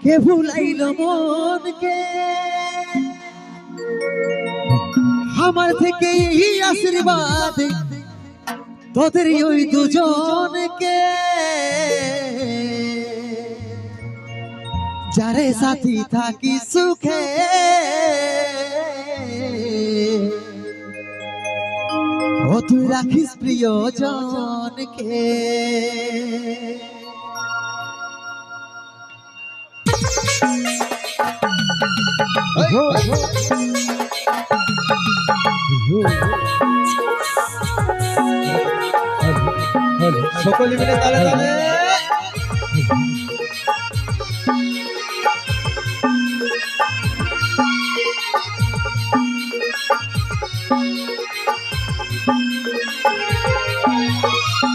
কে ভুলাইল মনকে আমার থেকে এই আশীর্বাদ তোদের ওই দুজনকে যারে সাথী থাকি সুখে ও তুই রাখিস প্রিয়জনকে সকলে মিলে তালে তালে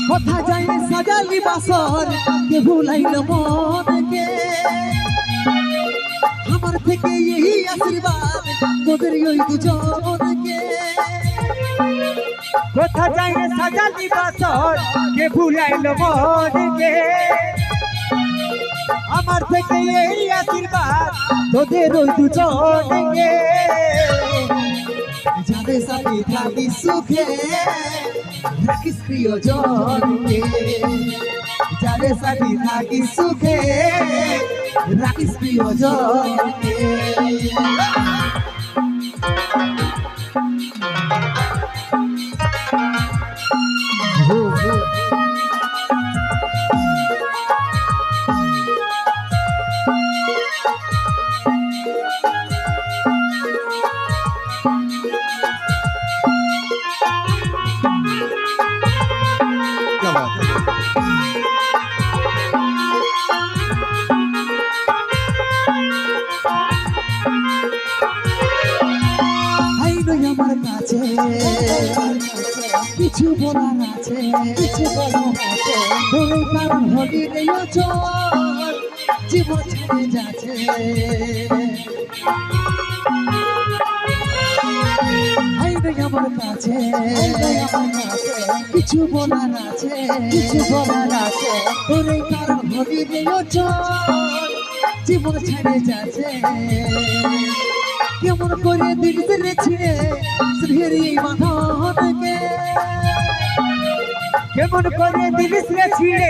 কথা যায় সাজালি বাসর কে ভুলাইল মনকে আমার থেকে এই আশীর্বাদ তোদের ওই দুজনকে কোথা যাই সাজালি বাসর কে ভুলাইল মনকে আমার থেকে এই আশীর্বাদ তোদের ওই দুজনকে যাদের সাথে থাকি সুখে রাখিস প্রিয়জনকে যাদের সাথে থাকি সুখে রাখিস প্রিয়জনকে আমার কাছে কিছু বলার আছে ওই কারণ হলি রে চল জীবন ছেড়ে যাচ্ছে আমার কাছে কিছু বলার আছে ওই কারণ হলি রে চল জীবন ছেড়ে যাচ্ছে কেমন করে দিল রে ছিঁড়ে শ্রীহরি বাঁধনকে কেমন করে দিলিস রে ছিঁড়ে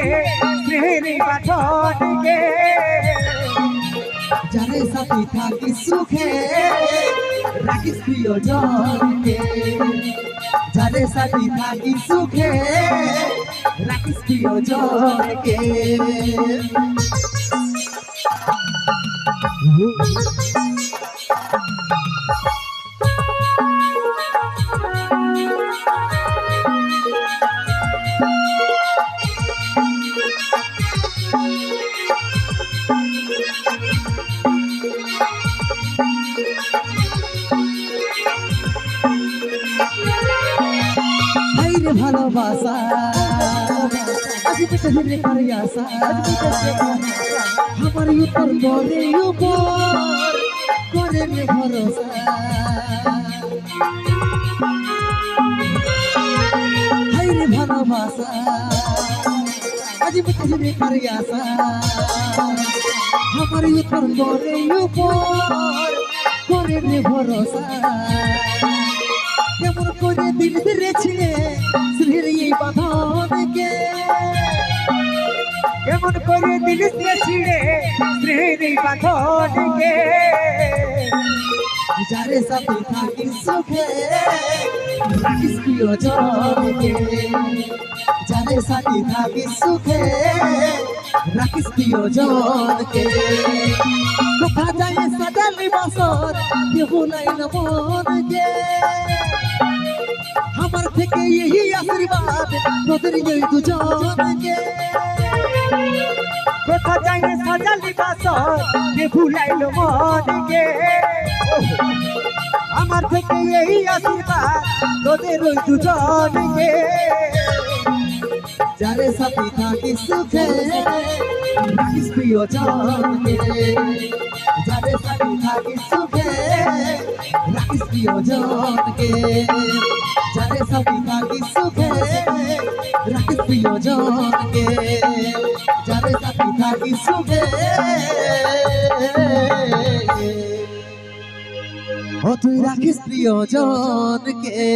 শ্রীহরি বাঁধনকে যারে সাথে থাকি সুখে রাখিস প্রিয়জনকে যারে সাথে থাকি সুখে রাখিস প্রিয়জনকে ভালোবাসা আজ থেকে ধীরে করে আসা আমার উপর করে রে ভরসা হাই রে ভালোবাসা আজ থেকে ধীরে করে আসা আমার উপর করে রে ভরসা কেমন করে দিল রে ছিঁড়ে শ্রীহরি বাঁধনকে কেমন করে দিলিস রে ছিঁড়ে শ্রীহরি বাঁধনকে যারে সাথে থাকি সুখে রাখিস প্রিয়জনকে যারে সাথে থাকি সুখে রাখিস প্রিয়জনকে কথা যায় সাজালি বাসর কে ভুলাইল মনকে আমার থেকে এই আশীর্বাদ তোদের ওই দুজনকে কোথা যাই সাজালি বাসর কে ভুলাইল মনকে আমার থেকে এই আশীর্বাদ তোদের ওই দুজনকে যারে সাথে থাকি সুখে রাখিস প্রিয়জনকে যারে সাথে থাকি সুখে রাখিস প্রিয়জনকে যারে সাথে থাকি সুখে রাখিস প্রিয়জনকে যারে সাথে থাকি সুখে ও তুই রাখিস প্রিয়জনকে